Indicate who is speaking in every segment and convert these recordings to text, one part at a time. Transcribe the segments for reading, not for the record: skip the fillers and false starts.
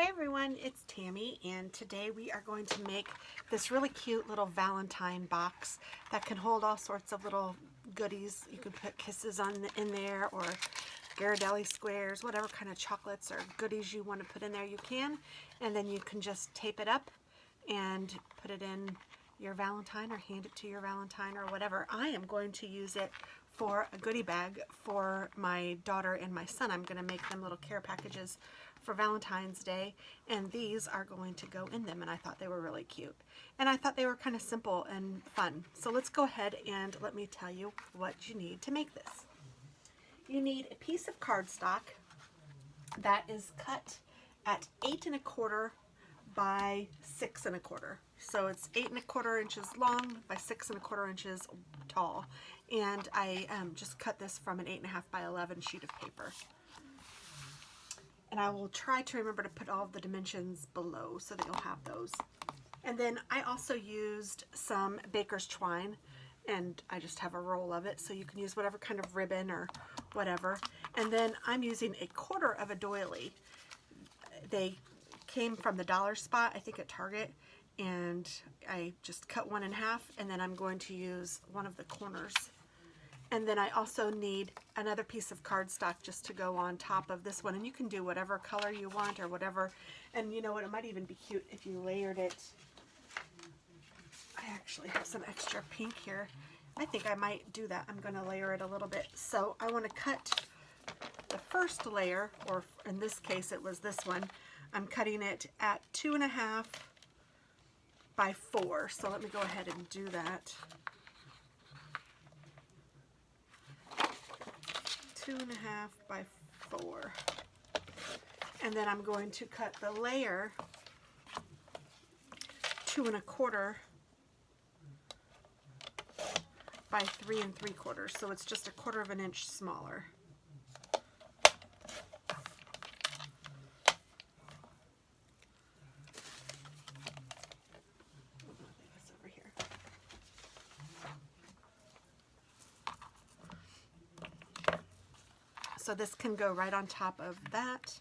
Speaker 1: Hi everyone, it's Tammy, and today we are going to make this really cute little Valentine box that can hold all sorts of little goodies. You can put kisses in there, or Ghirardelli squares, whatever kind of chocolates or goodies you want to put in there you can, and then you can just tape it up and put it in your Valentine or hand it to your Valentine or whatever. I am going to use it for a goodie bag for my daughter and my son. I'm going to make them little care packages for Valentine's Day, and these are going to go in them, and I thought they were really cute. And I thought they were kind of simple and fun. So let's go ahead and let me tell you what you need to make this. You need a piece of cardstock that is cut at 8 1/4 by 6 1/4. So it's 8 1/4 inches long by 6 1/4 inches tall. And I just cut this from an 8 1/2 by 11 sheet of paper. And I will try to remember to put all of the dimensions below so that you'll have those. And then I also used some baker's twine, and I just have a roll of it, so you can use whatever kind of ribbon or whatever. And then I'm using 1/4 of a doily. They came from the dollar spot, I think at Target, and I just cut one in half, and then I'm going to use one of the corners. And then I also need another piece of cardstock just to go on top of this one. And you can do whatever color you want or whatever. And you know what, it might even be cute if you layered it. I actually have some extra pink here. I think I might do that. I'm going to layer it a little bit. So I want to cut the first layer, or in this case it was this one. I'm cutting it at 2 1/2 by 4. So let me go ahead and do that. 2 1/2 by 4. And then I'm going to cut the layer 2 1/4 by 3 3/4. So it's just 1/4 of an inch smaller. So this can go right on top of that.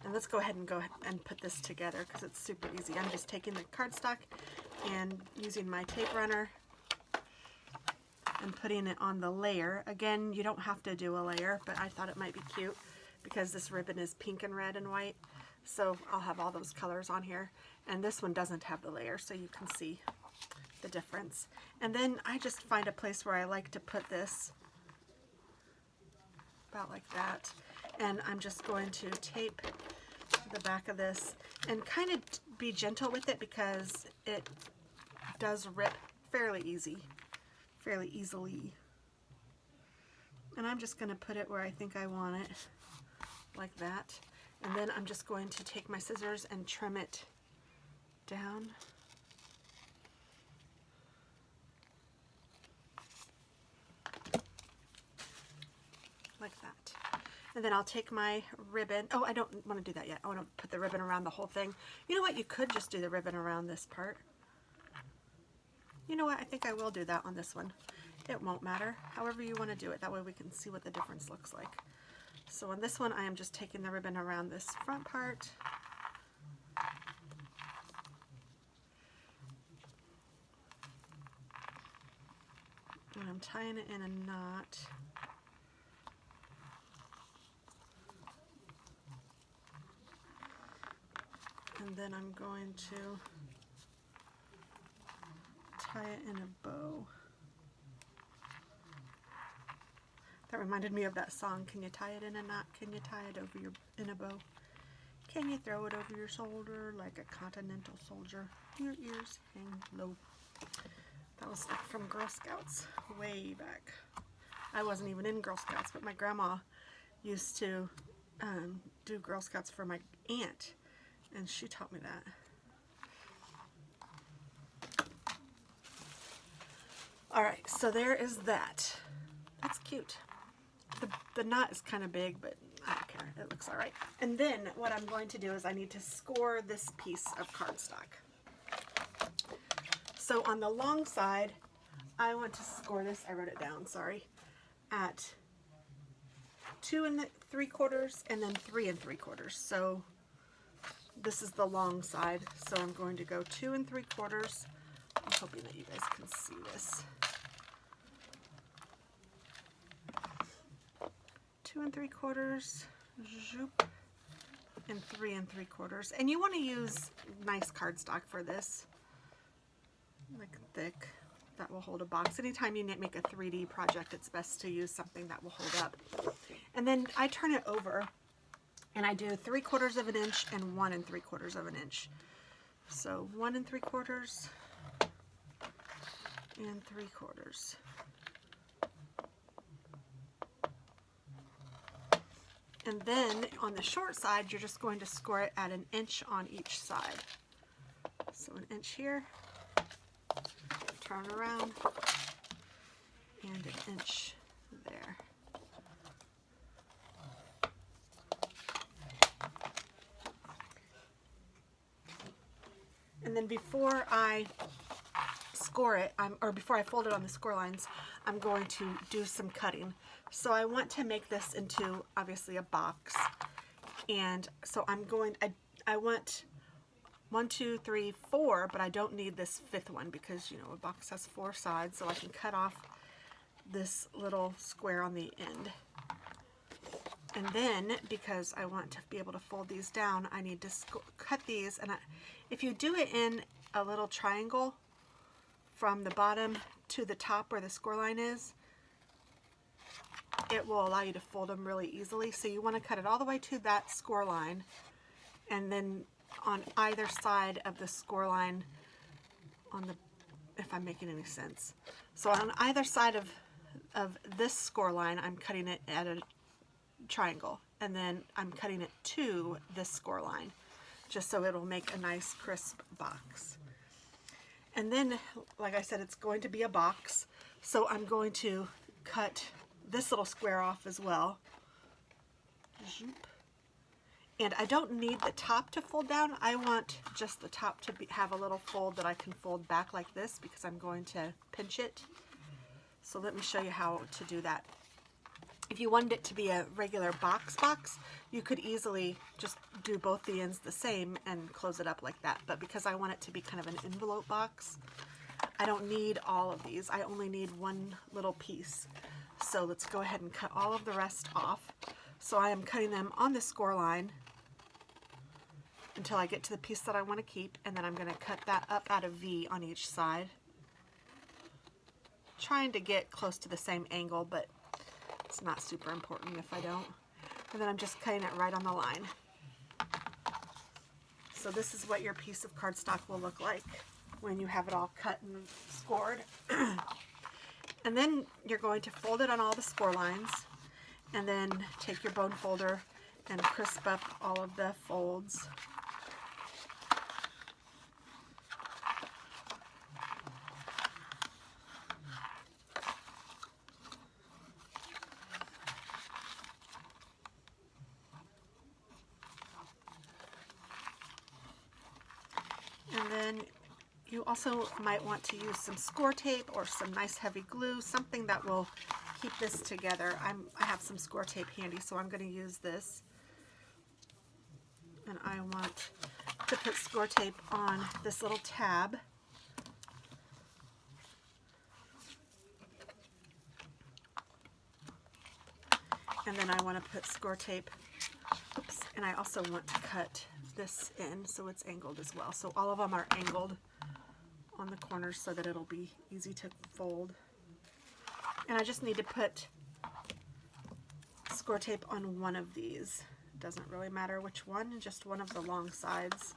Speaker 1: And let's go ahead and put this together because it's super easy. I'm just taking the cardstock and using my tape runner and putting it on the layer. Again, you don't have to do a layer, but I thought it might be cute because this ribbon is pink and red and white. So I'll have all those colors on here. And this one doesn't have the layer, so you can see the difference. And then I just find a place where I like to put this about like that, and I'm just going to tape the back of this and kind of be gentle with it because it does rip fairly easily. And I'm just going to put it where I think I want it, like that. And then I'm just going to take my scissors and trim it down. Like that. And then I'll take my ribbon. Oh, I don't want to do that yet. I want to put the ribbon around the whole thing. You know what? You could just do the ribbon around this part. You know what? I think I will do that on this one. It won't matter. However you want to do it. That way we can see what the difference looks like. So on this one, I am just taking the ribbon around this front part. And I'm tying it in a knot. And then I'm going to tie it in a bow. That reminded me of that song, can you tie it in a knot? Can you tie it over in a bow? Can you throw it over your shoulder like a continental soldier? Your ears hang low. That was stuff from Girl Scouts way back. I wasn't even in Girl Scouts, but my grandma used to do Girl Scouts for my aunt. And she taught me that. Alright, so there is that. That's cute. The knot is kind of big, but I don't care. It looks alright. And then what I'm going to do is I need to score this piece of cardstock. So on the long side, I want to score this, I wrote it down, sorry, at 2 3/4 and then 3 3/4. So this is the long side, so I'm going to go 2 3/4. I'm hoping that you guys can see this. 2 3/4, zoop, and 3 3/4. And you want to use nice cardstock for this, like thick, that will hold a box. Anytime you make a 3D project, it's best to use something that will hold up. And then I turn it over, and I do 3/4 of an inch and 1 3/4 of an inch. So 1 3/4 and 3/4. And then on the short side, you're just going to score it at 1 inch on each side. So 1 inch here, turn around, and 1 inch there. And then before I score it, or before I fold it on the score lines, I'm going to do some cutting. So I want to make this into obviously a box, and so I'm going, I want 1 2 3 4, but I don't need this 5th one because, you know, a box has 4 sides, so I can cut off this little square on the end. And then, because I want to be able to fold these down, I need to cut these, and if you do it in a little triangle from the bottom to the top where the score line is, it will allow you to fold them really easily. So you want to cut it all the way to that score line, and then on either side of the score line, on the, if I'm making any sense. So on either side of this score line, I'm cutting it at a triangle, and then I'm cutting it to this score line, just so it'll make a nice crisp box. And then, like I said, it's going to be a box, so I'm going to cut this little square off as well. And I don't need the top to fold down. I want just the top to have a little fold that I can fold back like this, because I'm going to pinch it. So let me show you how to do that. If you wanted it to be a regular box, you could easily just do both the ends the same and close it up like that. But because I want it to be kind of an envelope box, I don't need all of these. I only need one little piece. So let's go ahead and cut all of the rest off. So I am cutting them on the score line until I get to the piece that I want to keep, and then I'm going to cut that up at a V on each side, trying to get close to the same angle, but it's not super important if I don't. And then I'm just cutting it right on the line. So this is what your piece of cardstock will look like when you have it all cut and scored. And then you're going to fold it on all the score lines, and then take your bone folder and crisp up all of the folds. And then you also might want to use some score tape or some nice heavy glue, something that will keep this together. I have some score tape handy, so I'm going to use this. And I want to put score tape on this little tab. And then I want to put score tape, oops, and I also want to cut this in so it's angled as well. So all of them are angled on the corners so that it'll be easy to fold. And I just need to put score tape on one of these. It doesn't really matter which one, just one of the long sides.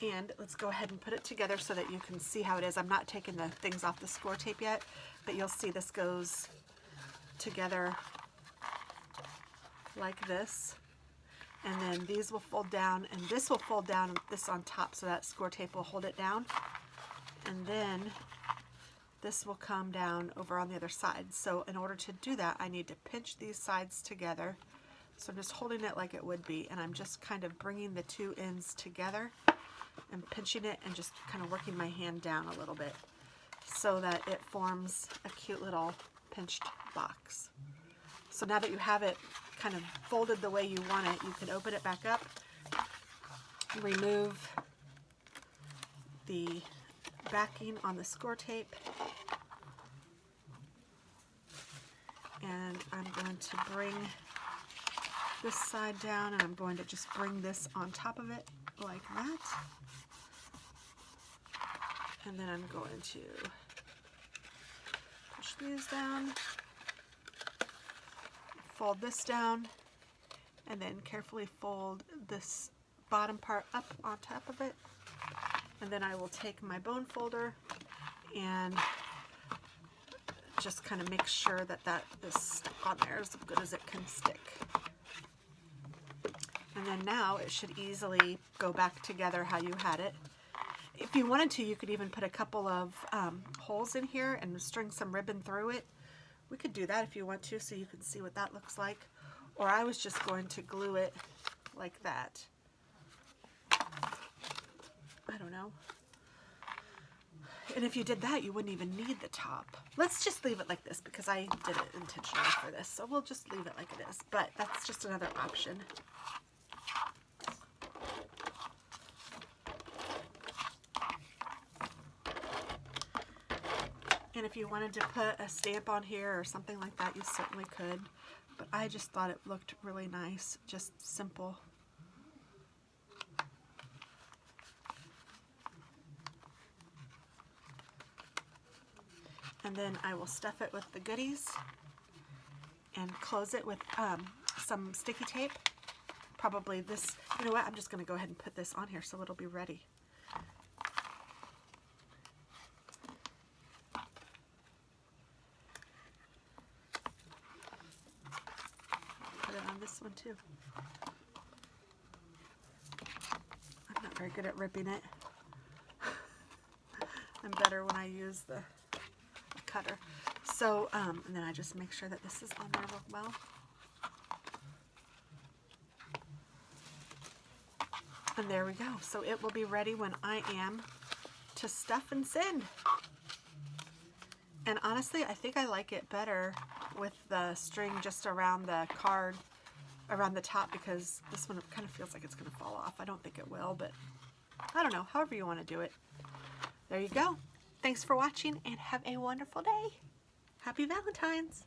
Speaker 1: And let's go ahead and put it together so that you can see how it is. I'm not taking the things off the score tape yet, but you'll see this goes together like this. And then these will fold down, and this will fold down, and this on top, so that score tape will hold it down. And then this will come down over on the other side. So in order to do that, I need to pinch these sides together. So I'm just holding it like it would be, and I'm just kind of bringing the two ends together and pinching it and just kind of working my hand down a little bit so that it forms a cute little pinched box. So now that you have it kind of folded the way you want it, you can open it back up, remove the backing on the score tape, and I'm going to bring this side down, and I'm going to just bring this on top of it like that. And then I'm going to push these down, fold this down, and then carefully fold this bottom part up on top of it. And then I will take my bone folder and just kind of make sure that that is stuck on there as good as it can stick. And then now it should easily go back together how you had it. If you wanted to, you could even put a couple of holes in here and string some ribbon through it. We could do that if you want to, so you can see what that looks like. Or I was just going to glue it like that. I don't know. And if you did that, you wouldn't even need the top. Let's just leave it like this because I did it intentionally for this. So we'll just leave it like it is. But that's just another option. And if you wanted to put a stamp on here or something like that, you certainly could. But I just thought it looked really nice, just simple. And then I will stuff it with the goodies and close it with some sticky tape. Probably this, you know what, I'm just going to go ahead and put this on here so it'll be ready. Put it on this one too. I'm not very good at ripping it. I'm better when I use the cutter. So, and then I just make sure that this is on there real well. And there we go. So it will be ready when I am to stuff and send. And honestly, I think I like it better with the string just around the card, around the top, because this one kind of feels like it's going to fall off. I don't think it will, but I don't know. However you want to do it. There you go. Thanks for watching and have a wonderful day. Happy Valentine's.